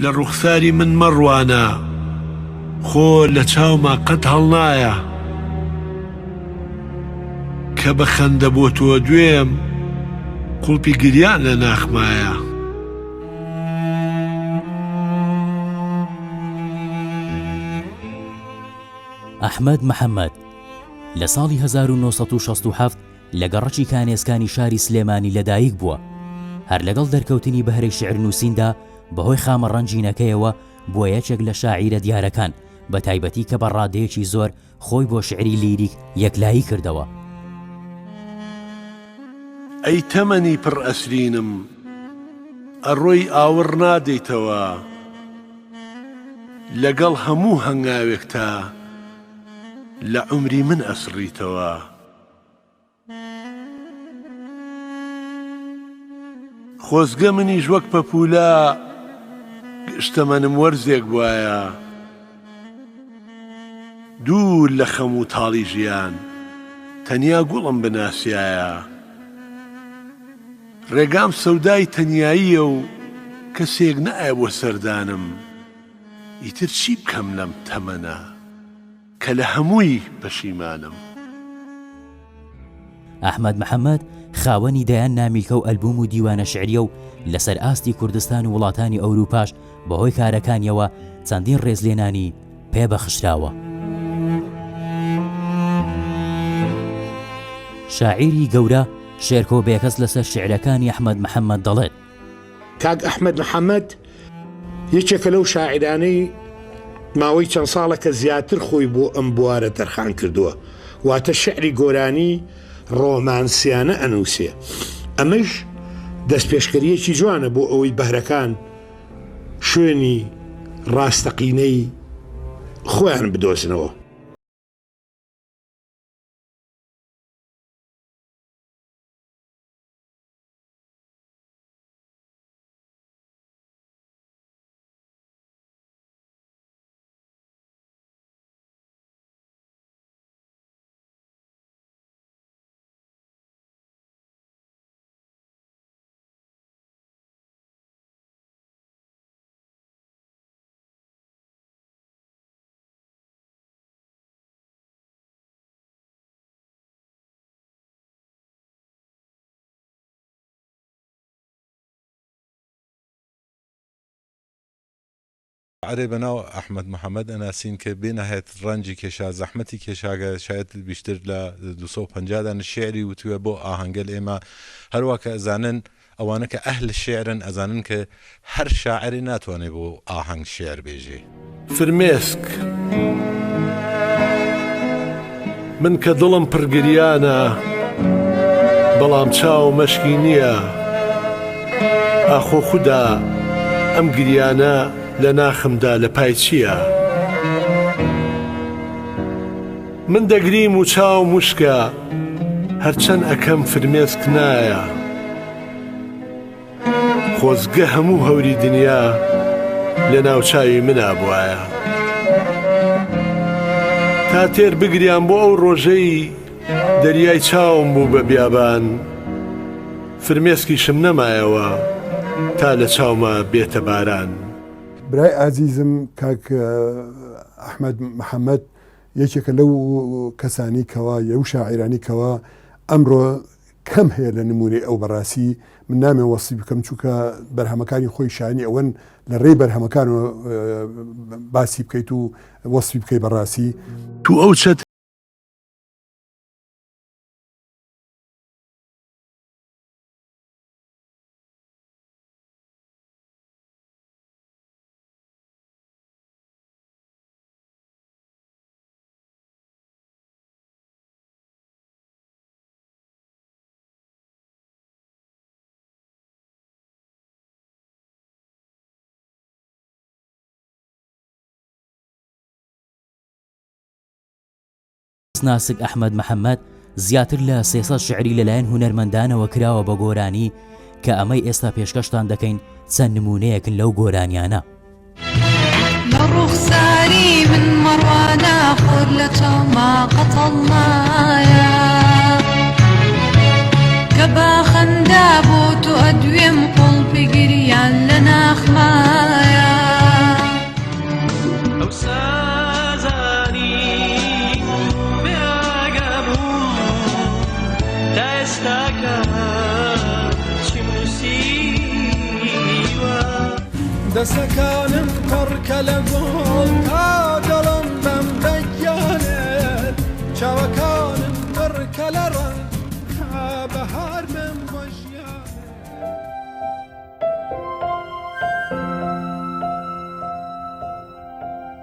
لە من مەڕوانە خۆ لە چاوما قەت هەڵنایە کە بە خەندە بۆ تۆ دوێم قوڵپی گریان لە ناخمایە. ئەحمەد محەممەد لە ساڵی 1967 لە گەڕەکی کانێسکانی شاری سلێمانی لەدایک بووە. هەر لەگەڵ دەرکەوتنی بەهرەی شعر نووسیندا بەهۆی خامە ڕەنجینەکەیەوە بووە یەکێک لە شاعیرە دیارەکان، بە تایبەتی کە بە ڕادەیەکی زۆر خۆی بۆ شعری لیریک یەکلایی کردەوە. ئەی تەمەنی پڕ ئەسرینم ئەڕۆی ئاور نادەیتەوە لەگەڵ هەموو هەنگاوێکتا لە عومری من ئەسڕیتەوە. خۆزگە منیش وەک پەپوولە گشتەمەنم وەرزێک وایە دوور لە خەم و تاڵی ژیان تەنیا گوڵم بناسیایە. ڕێگام سەودای تەنیاییە و کەسێک نایە بۆ سەردانم ئیتر چی بکەم لەم تەمەنە کە لە هەمووی پەشیمانم. ئەحمەد محەممەد خاوەنی دەیان نامیلکە و ئەلبوم و دیوانە شعریە و لەسەر ئاستی کوردستان و وڵاتانی ئەوروپاش بەهۆی کارەکانیەوە چەندین ڕێزلێنانی پێبەخشراوە. شاعیری گەورە شێرکۆ بێکەس لەسەر شعرەکانی ئەحمەد محەممەد دەڵێت: کاک ئەحمەد محەممەد یەکێکە لەو شاعرانەی ماوەی چەند ساڵەکە زیاتر خۆی بۆ ئەم بوارە تەرخان کردووە، واتە شعری گۆرانی ڕۆمانسیانە ئەنووسێ. ئەمەش دەستپێشکەریەکی جوانە بۆ ئەوەی بەهرەکان شوێنی ڕاستەقینەی خۆیان بدۆزنەوە. عرێ بەناو ئەحمەد محەممەد ئەناسین کە بێنەهێت ڕەنجی کێشا زەحمەتی کێشاگە شاید بیشتر لە 250 شعری وتوێ بۆ ئاهەنگەل ئێمە هەروە کە ئەزانن ئەوانە کە ئەهل شێعرن ئەزانن کە هەر شاعری ناتوانێت بۆ ئاهەنگ شێعر بێژێ. فرمێسک من کە دڵم پڕگریانە بەڵام چاو مەشکی نییە ئاخۆ خودا ئەم گریانە لە ناخمدا لە پای چییە؟ من دەگریم و چاو موشکە هەرچەند ئەکەم فرمێسک نایە خۆزگە هەموو هەوری دنیا لە ناو چاوی منە بوایە. تا تێر بگریان بۆ ئەو ڕۆژەی دەریای چاوم بوو بە بیابان فرمێسکیشم نەمایەوە تا لە چاومە بێتە باران. برای ئازیزم کاک ئەحمەد محەممەد یەکێکە لەو کەسانی کەوا یە و شاعیرانی کەوا ئەمڕۆ کەم هەیە لە نمونەی ئەو بەڕاستی من نامێ وەسی بکەم چونکە بەرهەمەکانی خۆی شانی ئەوەن لە ڕێی بەرهەمەکان باسی بکەیت و وەسی بکەی بەڕاستی تو ئەو چەت ناسک ئەحمەد محەممەد زیاتر لە 300 شعری لەلایەن هونەرمەندانەوە کراوە بە گۆرانی کە ئەمەی ئێستا پێشکەشتان دەکەین چەند نمونەیەکن لەو گۆرانیانە. لە ڕوخساری من مەڕوانە خۆر لە چاوما قەتەڵمایە کە با خەندا بۆ تۆ ئەدوێم قوڵپی گریان لە ناخمایە. دەسەکانم پڕکە لە گۆڵ تا دڵم بەم دەگیانێت چاوەکانم پڕکە لە ڕەنگ تا بەهار من بۆ ژیانێت